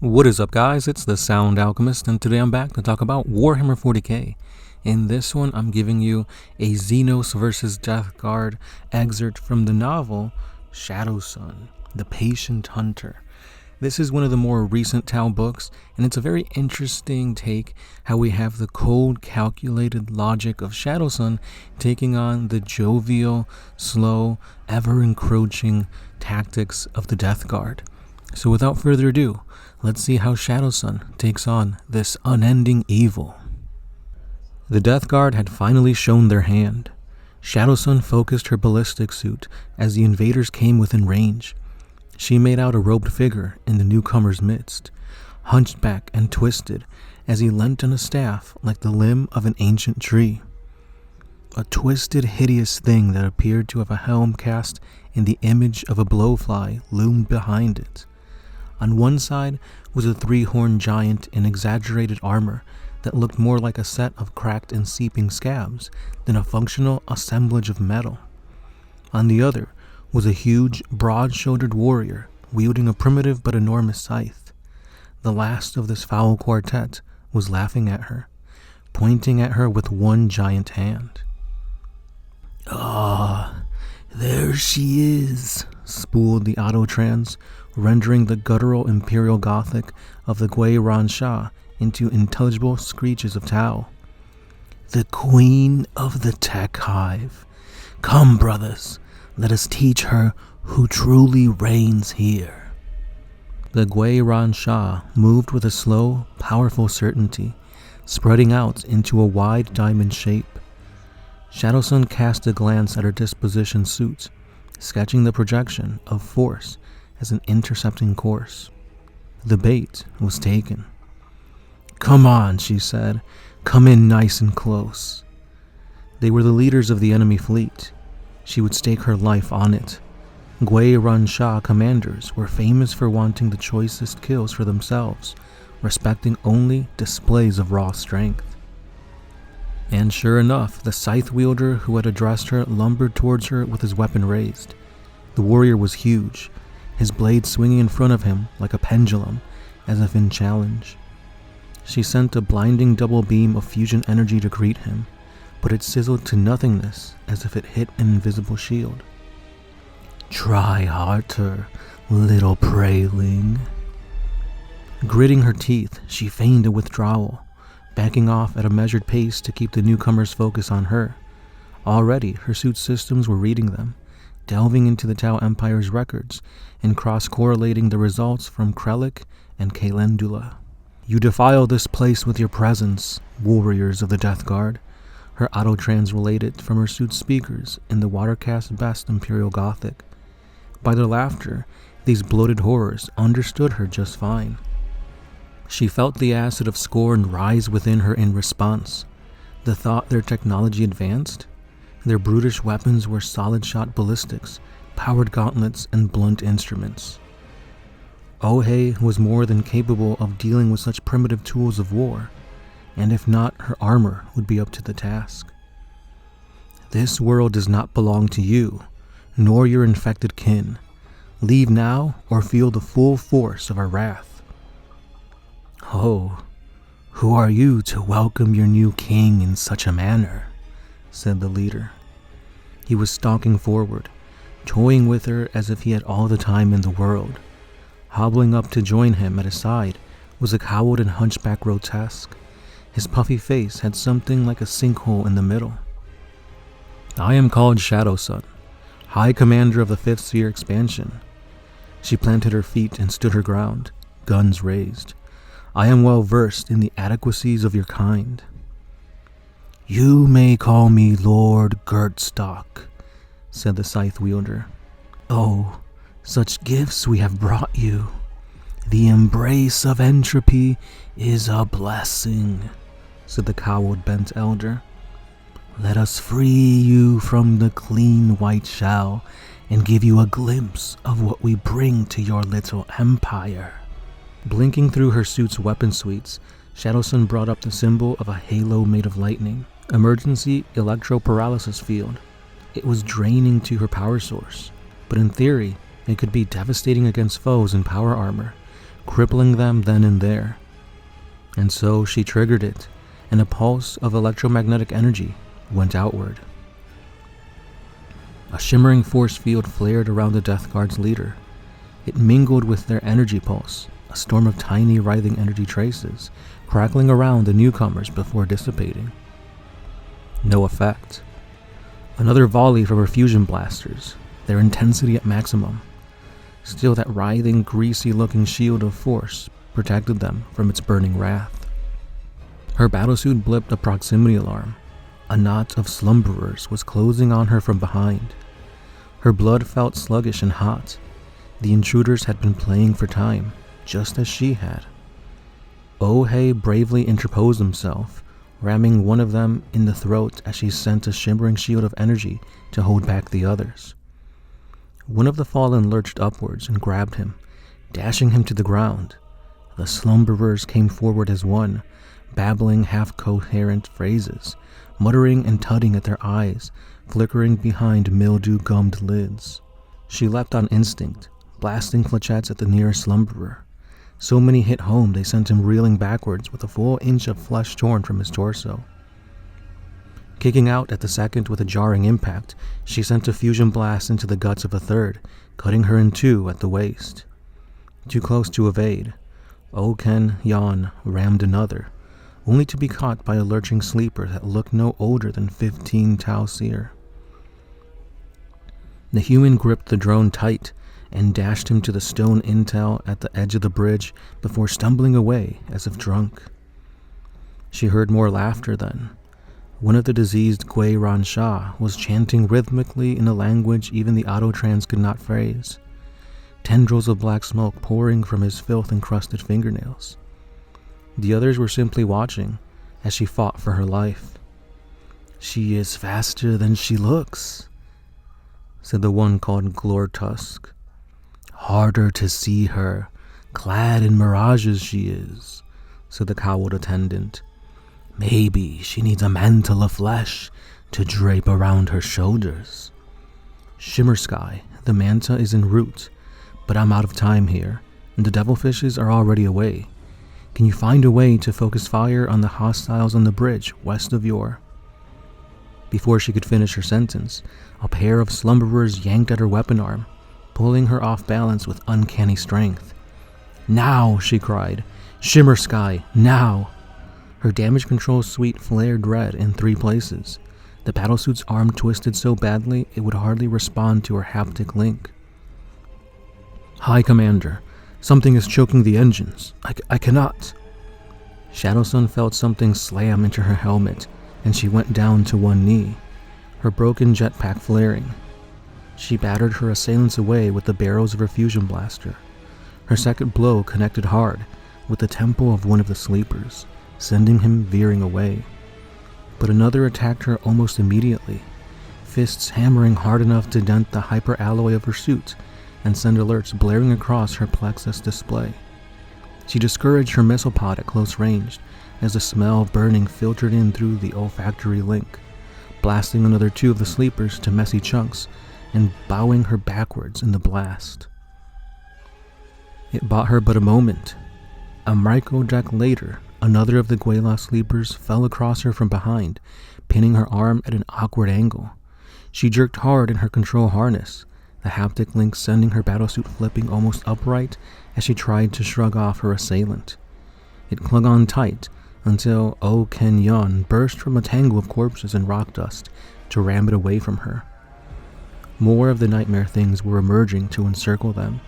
What is up, guys? It's the Sound Alchemist, and today I'm back to talk about Warhammer 40K. In this one, I'm giving you a Xenos vs. Death Guard excerpt from the novel Shadowsun, The Patient Hunter. This is one of the more recent Tau books, and it's a very interesting take how we have the cold, calculated logic of Shadowsun taking on the jovial, slow, ever-encroaching tactics of the Death Guard. So without further ado, let's see how Shadowsun takes on this unending evil. The Death Guard had finally shown their hand. Shadowsun focused her ballistic suit as the invaders came within range. She made out a robed figure in the newcomer's midst, hunched back and twisted as he leant on a staff like the limb of an ancient tree. A twisted, hideous thing that appeared to have a helm cast in the image of a blowfly loomed behind it. On one side was a three-horned giant in exaggerated armor that looked more like a set of cracked and seeping scabs than a functional assemblage of metal. On the other was a huge, broad-shouldered warrior wielding a primitive but enormous scythe. The last of this foul quartet was laughing at her, pointing at her with one giant hand. "Ah, there she is," spooled the Autotrans, rendering the guttural Imperial Gothic of the Gwei Ran Sha into intelligible screeches of Tau. "The Queen of the Tech Hive. Come, brothers, let us teach her who truly reigns here." The Gwei Ran Sha moved with a slow, powerful certainty, spreading out into a wide diamond shape. Shadowsun cast a glance at her disposition suit, sketching the projection of force as an intercepting course. The bait was taken. "Come on," she said. "Come in nice and close." They were the leaders of the enemy fleet. She would stake her life on it. Gwei Ran Sha commanders were famous for wanting the choicest kills for themselves, respecting only displays of raw strength. And sure enough, the scythe wielder who had addressed her lumbered towards her with his weapon raised. The warrior was huge, his blade swinging in front of him like a pendulum, as if in challenge. She sent a blinding double beam of fusion energy to greet him, but it sizzled to nothingness as if it hit an invisible shield. "Try harder, little praeling." Gritting her teeth, she feigned a withdrawal, backing off at a measured pace to keep the newcomer's focus on her. Already, her suit's systems were reading them, delving into the Tau Empire's records and cross-correlating the results from Krelik and Calendula. "You defile this place with your presence, warriors of the Death Guard," her Autotrans related from her suit's speakers in the watercast best Imperial Gothic. By their laughter, these bloated horrors understood her just fine. She felt the acid of scorn rise within her in response. The thought their technology advanced? Their brutish weapons were solid-shot ballistics, powered gauntlets, and blunt instruments. Ohei was more than capable of dealing with such primitive tools of war, and if not, her armor would be up to the task. "This world does not belong to you, nor your infected kin. Leave now, or feel the full force of our wrath." "Oh, who are you to welcome your new king in such a manner?" said the leader. He was stalking forward, toying with her as if he had all the time in the world. Hobbling up to join him at his side was a cowled and hunchback grotesque. His puffy face had something like a sinkhole in the middle. "I am called Shadowsun, High Commander of the 5th Sphere Expansion." She planted her feet and stood her ground, guns raised. "I am well versed in the adequacies of your kind." "You may call me Lord Gertstock," said the scythe wielder. "Oh, such gifts we have brought you. The embrace of entropy is a blessing," said the cowled bent elder. "Let us free you from the clean white shell and give you a glimpse of what we bring to your little empire." Blinking through her suit's weapon suites, Shadowsun brought up the symbol of a halo made of lightning. Emergency electroparalysis field. It was draining to her power source, but in theory, it could be devastating against foes in power armor, crippling them then and there. And so she triggered it, and a pulse of electromagnetic energy went outward. A shimmering force field flared around the Death Guard's leader. It mingled with their energy pulse, a storm of tiny writhing energy traces, crackling around the newcomers before dissipating. No effect. Another volley from her fusion blasters, their intensity at maximum. Still, that writhing, greasy-looking shield of force protected them from its burning wrath. Her battlesuit blipped a proximity alarm. A knot of slumberers was closing on her from behind. Her blood felt sluggish and hot. The intruders had been playing for time, just as she had. Oh-Hey bravely interposed himself, ramming one of them in the throat as she sent a shimmering shield of energy to hold back the others. One of the fallen lurched upwards and grabbed him, dashing him to the ground. The slumberers came forward as one, babbling half-coherent phrases, muttering and tugging at their eyes, flickering behind mildew-gummed lids. She leapt on instinct, blasting flechettes at the nearest slumberer. So many hit home they sent him reeling backwards with a full inch of flesh torn from his torso. Kicking out at the second with a jarring impact, she sent a fusion blast into the guts of a third, cutting her in two at the waist. Too close to evade, Oken Yan rammed another, only to be caught by a lurching sleeper that looked no older than 15 Tau Seer. The human gripped the drone tight and dashed him to the stone intel at the edge of the bridge before stumbling away as if drunk. She heard more laughter then. One of the diseased Gui Ran Sha was chanting rhythmically in a language even the Autotrans could not phrase, tendrils of black smoke pouring from his filth-encrusted fingernails. The others were simply watching as she fought for her life. "She is faster than she looks," said the one called Glortusk. "Harder to see her, clad in mirages she is," said the cowled attendant. "Maybe she needs a mantle of flesh to drape around her shoulders." "Shimmer Sky, the manta is en route, but I'm out of time here, and the devilfishes are already away. Can you find a way to focus fire on the hostiles on the bridge west of your..." Before she could finish her sentence, a pair of slumberers yanked at her weapon arm, pulling her off balance with uncanny strength. "Now!" she cried. "Shimmer Sky, now!" Her damage control suite flared red in 3 places. The battlesuit's arm twisted so badly it would hardly respond to her haptic link. "Hi, Commander. Something is choking the engines. I cannot." Shadowsun felt something slam into her helmet, and she went down to one knee, her broken jetpack flaring. She battered her assailants away with the barrels of her fusion blaster. Her second blow connected hard with the temple of one of the sleepers, sending him veering away. But another attacked her almost immediately, fists hammering hard enough to dent the hyperalloy of her suit and send alerts blaring across her plexus display. She discouraged her missile pod at close range as the smell of burning filtered in through the olfactory link, blasting another 2 of the sleepers to messy chunks and bowing her backwards in the blast. It bought her but a moment. A microjack later, another of the Guela sleepers fell across her from behind, pinning her arm at an awkward angle. She jerked hard in her control harness, the haptic link sending her battlesuit flipping almost upright as she tried to shrug off her assailant. It clung on tight until O Ken Yun burst from a tangle of corpses and rock dust to ram it away from her. More of the nightmare things were emerging to encircle them,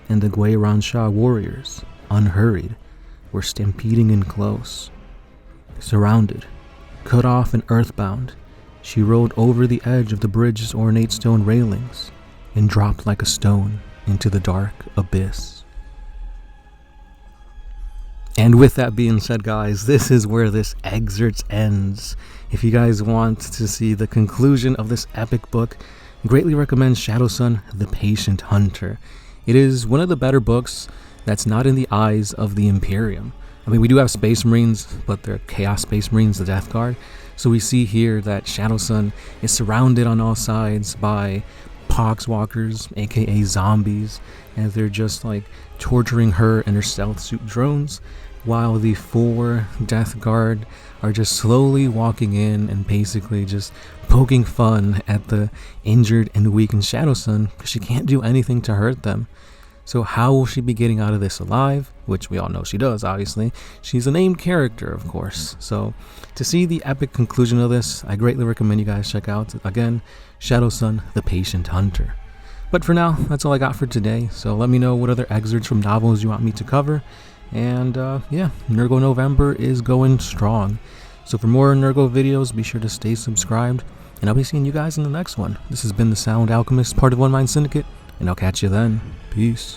and the Gui Ran Sha warriors, unhurried, were stampeding in close. Surrounded, cut off and earthbound, she rolled over the edge of the bridge's ornate stone railings and dropped like a stone into the dark abyss. And with that being said, guys, this is where this excerpt ends. If you guys want to see the conclusion of this epic book, greatly recommend Shadowsun: The Patient Hunter. It is one of the better books that's not in the eyes of the Imperium. I mean, we do have Space Marines, but they're Chaos Space Marines, the Death Guard. So we see here that Shadowsun is surrounded on all sides by poxwalkers, aka zombies, and they're just like torturing her and her stealth suit drones, while the 4 Death Guard are just slowly walking in and basically just poking fun at the injured and weakened Shadowsun because she can't do anything to hurt them. So how will she be getting out of this alive? Which we all know she does, obviously. She's a named character, of course. So to see the epic conclusion of this, I greatly recommend you guys check out, again, Shadowsun, the Patient Hunter. But for now, that's all I got for today. So let me know what other excerpts from novels you want me to cover. And yeah, Nurgle November is going strong. So for more Nurgle videos, be sure to stay subscribed. And I'll be seeing you guys in the next one. This has been the Sound Alchemist, part of One Mind Syndicate. And I'll catch you then. Peace.